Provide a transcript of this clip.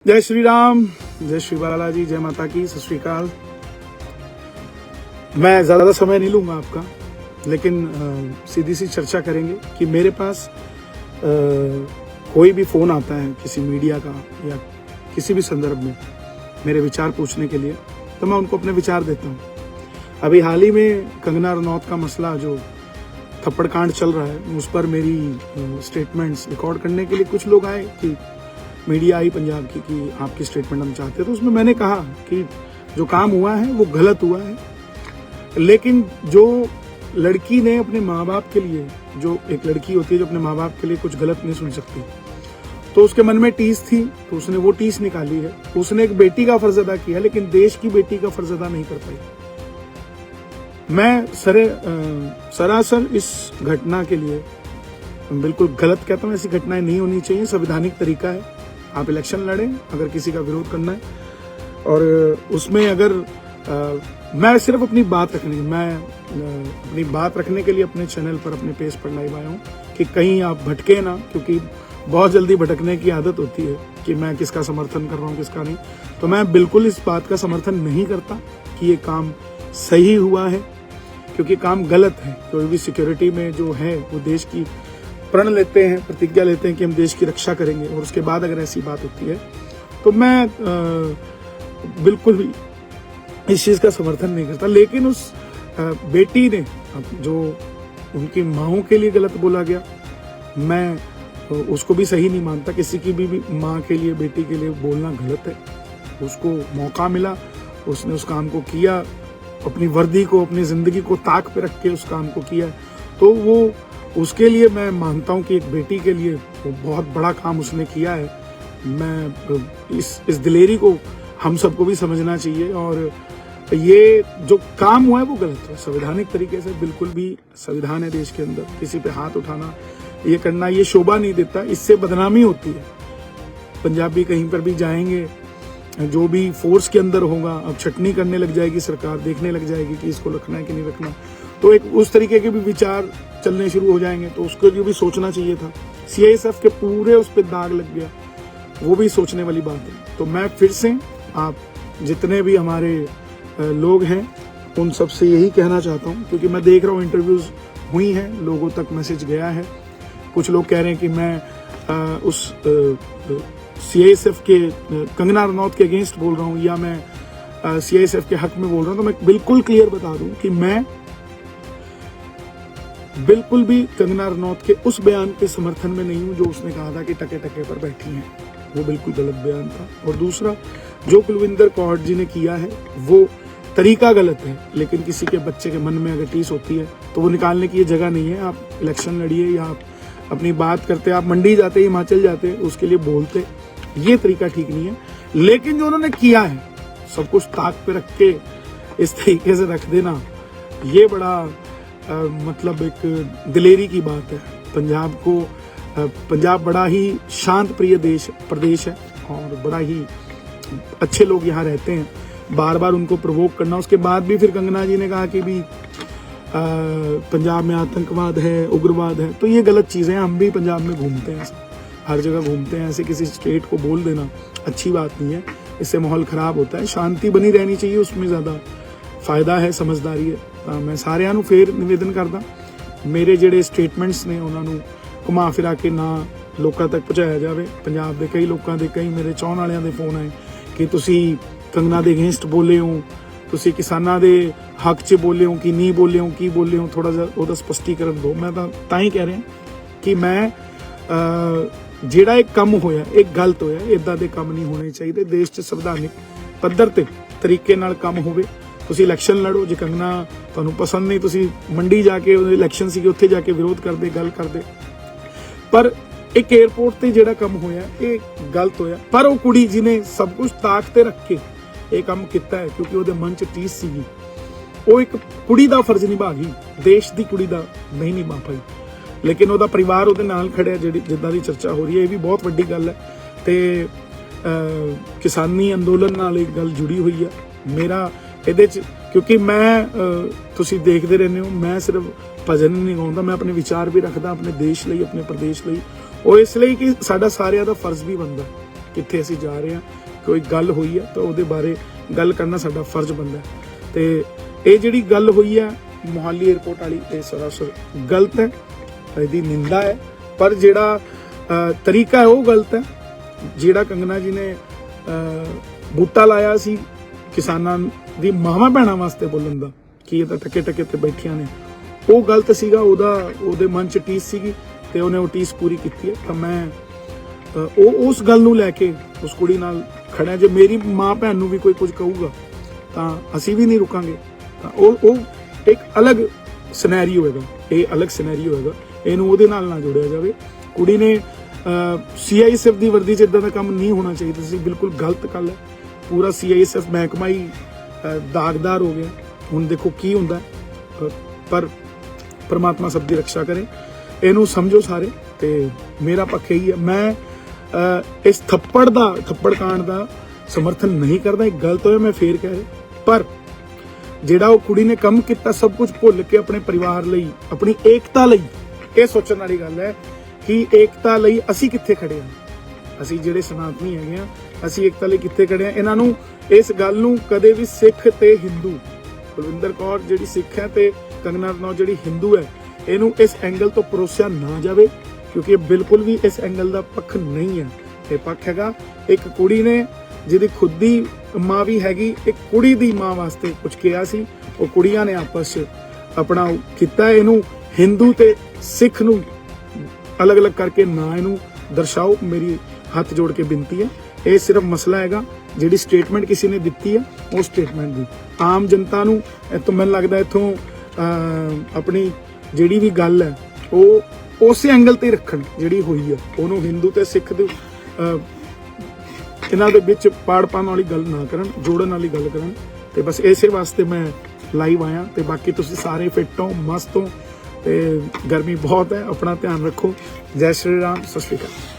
जय श्री राम, जय श्री बालाजी, जय माता की, सत श्री अकाल। मैं ज़्यादा समय नहीं लूँगा आपका, लेकिन सीधी सी चर्चा करेंगे कि मेरे पास कोई भी फ़ोन आता है किसी मीडिया का या किसी भी संदर्भ में मेरे विचार पूछने के लिए, तो मैं उनको अपने विचार देता हूँ। अभी हाल ही में कंगना रनौत का मसला जो थप्पड़ कांड चल रहा है, उस पर मेरी स्टेटमेंट्स रिकॉर्ड करने के लिए कुछ लोग आए कि मीडिया आई पंजाब की कि आपकी स्टेटमेंट हम चाहते हैं। तो उसमें मैंने कहा कि जो काम हुआ है वो गलत हुआ है, लेकिन जो लड़की ने अपने माँ बाप के लिए, जो एक लड़की होती है जो अपने माँ बाप के लिए कुछ गलत नहीं सुन सकती, तो उसके मन में टीस थी, तो उसने वो टीस निकाली है। उसने एक बेटी का फर्ज अदा किया, लेकिन देश की बेटी का फर्ज अदा नहीं कर पाई। मैं सरासर इस घटना के लिए बिल्कुल गलत कहता हूँ। ऐसी घटनाएं नहीं होनी चाहिए। संवैधानिक तरीका है, आप इलेक्शन लड़ें अगर किसी का विरोध करना है, और उसमें अगर मैं सिर्फ अपनी बात रखने के लिए अपने चैनल पर, अपने पेज पर लाइव आया हूँ कि कहीं आप भटके ना, क्योंकि बहुत जल्दी भटकने की आदत होती है कि मैं किसका समर्थन कर रहा हूँ किसका नहीं। तो मैं बिल्कुल इस बात का समर्थन नहीं करता कि ये काम सही हुआ है, क्योंकि काम गलत है। कोई भी सिक्योरिटी में जो है वो देश की प्रण लेते हैं, प्रतिज्ञा लेते हैं कि हम देश की रक्षा करेंगे, और उसके बाद अगर ऐसी बात होती है तो मैं बिल्कुल भी इस चीज़ का समर्थन नहीं करता। लेकिन उस बेटी ने जो उनकी माँओं के लिए गलत बोला गया, मैं उसको भी सही नहीं मानता। किसी की भी माँ के लिए, बेटी के लिए बोलना गलत है। उसको मौका मिला, उसने उस काम को किया, अपनी वर्दी को, अपनी ज़िंदगी को ताक पे रख के उस काम को किया, तो वो उसके लिए मैं मानता हूँ कि एक बेटी के लिए वो बहुत बड़ा काम उसने किया है। मैं इस दिलेरी को हम सबको भी समझना चाहिए, और ये जो काम हुआ है वो गलत है। संवैधानिक तरीके से बिल्कुल भी, संविधान है देश के अंदर, किसी पे हाथ उठाना, ये करना, ये शोभा नहीं देता, इससे बदनामी होती है। पंजाबी कहीं पर भी जाएंगे, जो भी फोर्स के अंदर होगा, अब छटनी करने लग जाएगी सरकार, देखने लग जाएगी कि इसको रखना है कि नहीं रखना, तो एक उस तरीके के भी विचार चलने शुरू हो जाएंगे। तो उसको लिए भी सोचना चाहिए था। सीआईएसएफ के पूरे उस पर दाग लग गया, वो भी सोचने वाली बात है। तो मैं फिर से आप जितने भी हमारे लोग हैं उन सब से यही कहना चाहता हूँ, क्योंकि मैं देख रहा हूँ इंटरव्यूज हुई हैं, लोगों तक मैसेज गया है। कुछ लोग कह रहे हैं कि मैं उस सीआईएसएफ के, कंगना रनौत के अगेंस्ट बोल रहा हूँ, या मैं सीआईएसएफ के हक में बोल रहा हूँ। तो मैं बिल्कुल क्लियर बता दूं कि मैं बिल्कुल भी कंगना रनौत के उस बयान के समर्थन में नहीं हूं जो उसने कहा था कि टके टके पर बैठी हैं। वो बिल्कुल गलत बयान था। और दूसरा, जो कुलविंदर कौर जी ने किया है वो तरीका गलत है, लेकिन किसी के बच्चे के मन में अगर टीस होती है तो वो निकालने की ये जगह नहीं है। आप इलेक्शन लड़िए या आप अपनी बात करते, आप मंडी जाते, हिमाचल जाते, उसके लिए बोलते, ये तरीका ठीक नहीं है। लेकिन जो उन्होंने किया है, सब कुछ ताक पे रख के इस तरीके से रख देना, ये बड़ा मतलब एक दिलेरी की बात है। पंजाब बड़ा ही शांत प्रिय प्रदेश है, और बड़ा ही अच्छे लोग यहाँ रहते हैं। बार बार उनको प्रोवोक करना, उसके बाद भी फिर कंगना जी ने कहा कि भी पंजाब में आतंकवाद है, उग्रवाद है, तो ये गलत चीज़ें हैं। हम भी पंजाब में घूमते हैं, हर जगह घूमते हैं। ऐसे किसी स्टेट को बोल देना अच्छी बात नहीं है, इससे माहौल ख़राब होता है। शांति बनी रहनी चाहिए, उसमें ज़्यादा फायदा है, समझदारी है। मैं सारिਆਂ ਨੂੰ ਫੇਰ ਨਿਵੇਦਨ ਕਰਦਾ, ਮੇਰੇ ਜਿਹੜੇ ਸਟੇਟਮੈਂਟਸ ਨੇ ਉਹਨਾਂ ਨੂੰ ਘੁਮਾ ਫਿਰਾ ਕੇ ਨਾ ਲੋਕਾਂ ਤੱਕ ਪਹੁੰਚਾਇਆ ਜਾਵੇ। ਪੰਜਾਬ ਦੇ ਕਈ ਲੋਕਾਂ ਦੇ, ਕਈ ਮੇਰੇ ਚਾਹਣ ਵਾਲਿਆਂ ਦੇ ਫੋਨ ਆਏ ਕਿ ਤੁਸੀਂ ਕੰਗਨਾ ਦੇ ਅਗੇਂਸਟ ਬੋਲੇ ਹੋ, ਤੁਸੀਂ ਕਿਸਾਨਾਂ ਦੇ ਹੱਕ 'ਚ ਬੋਲੇ ਹੋ ਕਿ ਨਹੀਂ ਬੋਲੇ ਹੋ, ਕੀ ਬੋਲੇ ਹੋ, ਥੋੜਾ ਜਿਹਾ ਉਹਦਾ ਸਪਸ਼ਟੀਕਰਨ ਦਿਓ। ਮੈਂ ਤਾਂ ਹੀ ਕਹਿ ਰਿਹਾ ਕਿ ਮੈਂ ਜਿਹੜਾ ਇਹ ਕੰਮ ਹੋਇਆ ਇਹ ਗਲਤ ਹੋਇਆ। ਇਦਾਂ ਦੇ ਕੰਮ ਨਹੀਂ ਹੋਣੇ ਚਾਹੀਦੇ। ਦੇਸ਼ 'ਚ ਸੰਵਿਧਾਨਿਕ ਪੱਧਰ ਤੇ ਤਰੀਕੇ ਨਾਲ ਕੰਮ ਹੋਵੇ। ਤੁਸੀਂ ਇਲੈਕਸ਼ਨ ਲੜੋ, ਜੇ ਕੰਗਨਾ ਤੁਹਾਨੂੰ ਪਸੰਦ ਨਹੀਂ, ਤੁਸੀਂ ਮੰਡੀ ਜਾ ਕੇ, ਉਹਦੇ ਇਲੈਕਸ਼ਨ ਸੀਗੇ ਉੱਥੇ ਜਾ ਕੇ ਵਿਰੋਧ ਕਰਦੇ, ਗੱਲ ਕਰਦੇ। ਪਰ ਇੱਕ 에ਅਰਪੋਰਟ ਤੇ ਜਿਹੜਾ ਕੰਮ ਹੋਇਆ ਇਹ ਗਲਤ ਹੋਇਆ। ਪਰ ਉਹ ਕੁੜੀ ਜਿਹਨੇ ਸਭ ਕੁਝ ਤਾਕ ਤੇ ਰੱਖ ਕੇ ਇਹ ਕੰਮ ਕੀਤਾ ਹੈ, ਕਿਉਂਕਿ ਉਹਦੇ ਮਨ 'ਚ ਟੀਸ ਸੀਗੀ, ਉਹ ਇੱਕ ਕੁੜੀ ਦਾ ਫਰਜ਼ ਨਿਭਾ ਗਈ, ਦੇਸ਼ ਦੀ ਕੁੜੀ ਦਾ ਨਹੀਂ ਨਿਭਾ ਪਾਈ। ਲੇਕਿਨ ਉਹਦਾ ਪਰਿਵਾਰ ਉਹਦੇ ਨਾਲ ਖੜਿਆ, ਜਿਹੜੀ ਜਿੱਦਾਂ ਦੀ ਚਰਚਾ ਹੋ ਰਹੀ ਹੈ, ਇਹ ਵੀ ਬਹੁਤ ਵੱਡੀ ਗੱਲ ਹੈ। ਤੇ ਕਿਸਾਨੀ ਅੰਦੋਲਨ ਨਾਲ ਇੱਕ ਗੱਲ ਜੁੜੀ ਹੋਈ ਹੈ ਮੇਰਾ ਇਹਦੇ 'ਚ, ਕਿਉਂਕਿ ਮੈਂ ਤੁਸੀਂ ਦੇਖਦੇ ਰਹਿੰਦੇ ਹੋ, ਮੈਂ ਸਿਰਫ ਭਜਨ ਨਹੀਂ ਗਾਉਂਦਾ, ਮੈਂ ਆਪਣੇ ਵਿਚਾਰ ਵੀ ਰੱਖਦਾ ਆਪਣੇ ਦੇਸ਼ ਲਈ, ਆਪਣੇ ਪ੍ਰਦੇਸ਼ ਲਈ, ਉਹ ਇਸ ਲਈ ਕਿ ਸਾਡਾ ਸਾਰਿਆਂ ਦਾ ਫਰਜ਼ ਵੀ ਬਣਦਾ ਕਿੱਥੇ ਅਸੀਂ ਜਾ ਰਹੇ ਹਾਂ, ਕੋਈ ਗੱਲ ਹੋਈ ਹੈ ਤਾਂ ਉਹਦੇ ਬਾਰੇ ਗੱਲ ਕਰਨਾ ਸਾਡਾ ਫਰਜ਼ ਬਣਦਾ ਹੈ। ਤੇ ਇਹ ਜਿਹੜੀ ਗੱਲ ਹੋਈ ਹੈ ਮੋਹਾਲੀ 에ਅਰਪੋਰਟ ਵਾਲੀ, ਇਹ ਸਰਾਸਰ ਗਲਤ ਹੈ, ਇਹਦੀ ਨਿੰਦਾ ਹੈ। ਪਰ ਜਿਹੜਾ ਤਰੀਕਾ ਹੈ ਉਹ ਗਲਤ ਹੈ। ਜਿਹੜਾ ਕੰਗਨਾ ਜੀ ਨੇ ਬੂਟਾ ਲਾਇਆ ਸੀ ਕਿਸਾਨਾਂ ਦੀ ਮਾਵਾਂ ਭੈਣਾਂ ਵਾਸਤੇ ਬੋਲਣ ਦਾ, ਕਿ ਇਹ ਤਾਂ ਟਕੇ ਟਕੇ ਤੇ ਬੈਠੀਆਂ ਨੇ, ਉਹ ਗਲਤ ਸੀਗਾ। ਉਹਦੇ ਮਨ 'ਚ ਟੀਸ ਸੀਗੀ ਤੇ ਉਹਨੇ ਉਹ ਟੀਸ ਪੂਰੀ ਕੀਤੀ ਹੈ। ਤਾਂ ਮੈਂ ਉਸ ਗੱਲ ਨੂੰ ਲੈ ਕੇ ਉਸ ਕੁੜੀ ਨਾਲ ਖੜਾ। ਜੇ ਮੇਰੀ ਮਾਂ ਭੈਣ ਨੂੰ ਵੀ ਕੋਈ ਕੁਝ ਕਹੂਗਾ ਤਾਂ ਅਸੀਂ ਵੀ ਨਹੀਂ ਰੁਕਾਂਗੇ। ਤਾਂ ਉਹ ਇੱਕ ਅਲੱਗ ਸਿਨੈਰੀਓ ਹੋਏਗਾ, ਇਹ ਅਲੱਗ ਸਿਨੈਰੀਓ ਹੋਏਗਾ, ਇਹਨੂੰ ਉਹਦੇ ਨਾਲ ਨਾ ਜੋੜਿਆ ਜਾਵੇ। ਕੁੜੀ ਨੇ CISF ਦੀ ਵਰਦੀ 'ਚ ਇਦਾਂ ਦਾ ਕੰਮ ਨਹੀਂ ਹੋਣਾ ਚਾਹੀਦਾ ਸੀ, ਬਿਲਕੁਲ ਗਲਤ ਗੱਲ ਹੈ। ਪੂਰਾ CISF ਮਹਿਕਮਾ ਹੀ ਦਾਗਦਾਰ ਹੋ ਗਿਆ। ਹੁਣ ਦੇਖੋ ਕੀ ਹੁੰਦਾ, ਪਰ ਪਰਮਾਤਮਾ ਸਭ ਦੀ ਰੱਖਿਆ ਕਰੇ। ਇਹਨੂੰ ਸਮਝੋ ਸਾਰੇ। ਤੇ ਮੇਰਾ ਪੱਖ ਇਹੀ ਹੈ, ਮੈਂ ਇਸ ਥੱਪੜ ਕਾਂਡ ਦਾ ਸਮਰਥਨ ਨਹੀਂ ਕਰਦਾ। ਇਹ ਗਲਤ ਹੋਇਆ, ਮੈਂ ਫੇਰ ਕਹਿ ਰਿਹਾ। ਪਰ ਜਿਹੜਾ ਉਹ ਕੁੜੀ ਨੇ ਕੰਮ ਕੀਤਾ, ਸਭ ਕੁਝ ਭੁੱਲ ਕੇ ਆਪਣੇ ਪਰਿਵਾਰ ਲਈ, ਆਪਣੀ ਏਕਤਾ ਲਈ, ਇਹ ਸੋਚਣ ਵਾਲੀ ਗੱਲ ਹੈ ਕਿ ਏਕਤਾ ਲਈ ਅਸੀਂ ਕਿੱਥੇ ਖੜੇ ਹਾਂ। ਅਸੀਂ ਜਿਹੜੇ ਸਨਾਤਨੀ ਹੈਗੇ ਆ, ਅਸੀਂ ਏਕਤਾ ਲਈ ਕਿੱਥੇ ਖੜੇ ਹਾਂ। ਇਹਨਾਂ ਨੂੰ ਇਸ ਗੱਲ ਨੂੰ ਕਦੇ ਵੀ ਸਿੱਖ ਤੇ ਹਿੰਦੂ, ਕੁਲਵਿੰਦਰ ਕੌਰ ਜਿਹੜੀ ਸਿੱਖ ਹੈ ਤੇ ਕੰਗਨਾ ਰਣੌਤ ਜਿਹੜੀ ਹਿੰਦੂ ਹੈ, ਇਹਨੂੰ ਇਸ ਐਂਗਲ ਤੋਂ ਪਰੋਸਿਆ ਨਾ ਜਾਵੇ, ਕਿਉਂਕਿ ਇਹ ਬਿਲਕੁਲ ਵੀ ਇਸ ਐਂਗਲ ਦਾ ਪੱਖ ਨਹੀਂ ਹੈ। ਇਹ ਪੱਖ ਹੈਗਾ ਇੱਕ ਕੁੜੀ ਨੇ ਜਿਹਦੀ ਖੁਦ ਦੀ ਮਾਂ ਵੀ ਹੈਗੀ, ਇੱਕ ਕੁੜੀ ਦੀ ਮਾਂ ਵਾਸਤੇ ਕੁਝ ਕਿਹਾ ਸੀ। ਉਹ ਕੁੜੀਆਂ ਨੇ ਆਪਸ 'ਚ ਆਪਣਾ ਕੀਤਾ। ਇਹਨੂੰ ਹਿੰਦੂ ਤੇ ਸਿੱਖ ਨੂੰ ਅਲੱਗ-ਅਲੱਗ ਕਰਕੇ ਨਾ ਇਹਨੂੰ ਦਰਸਾਓ, ਮੇਰੀ ਹੱਥ ਜੋੜ ਕੇ ਬੇਨਤੀ ਹੈ। ਇਹ ਸਿਰਫ ਮਸਲਾ ਹੈਗਾ ਜਿਹੜੀ ਸਟੇਟਮੈਂਟ ਕਿਸੇ ਨੇ ਦਿੱਤੀ ਹੈ, ਉਹ ਸਟੇਟਮੈਂਟ ਦੀ ਆਮ ਜਨਤਾ ਨੂੰ ਇੱਥੋਂ ਮੈਨੂੰ ਲੱਗਦਾ ਇੱਥੋਂ ਆਪਣੀ ਜਿਹੜੀ ਵੀ ਗੱਲ ਹੈ ਉਹ ਉਸੇ ਐਂਗਲ ਤੇ ਰੱਖਣ, ਜਿਹੜੀ ਹੋਈ ਹੈ ਉਹਨੂੰ ਹਿੰਦੂ ਤੇ ਸਿੱਖ ਦੇ ਇਹਨਾਂ ਦੇ ਵਿੱਚ ਪਾੜ ਪਾਉਣ ਵਾਲੀ ਗੱਲ ਨਾ ਕਰਨ, ਜੋੜਨ ਵਾਲੀ ਗੱਲ ਕਰਨ। ਤੇ ਬਸ ਇਸੇ ਵਾਸਤੇ ਮੈਂ ਲਾਈਵ ਆਇਆ। ਤੇ ਬਾਕੀ ਤੁਸੀਂ ਸਾਰੇ ਫਿੱਟ ਹੋ, ਮਸਤ ਹੋ, ਤੇ ਗਰਮੀ ਬਹੁਤ ਹੈ, ਆਪਣਾ ਧਿਆਨ ਰੱਖੋ। ਜੈ ਸ਼੍ਰੀ ਰਾਮ, ਸਤਿ ਸ਼੍ਰੀ ਅਕਾਲ।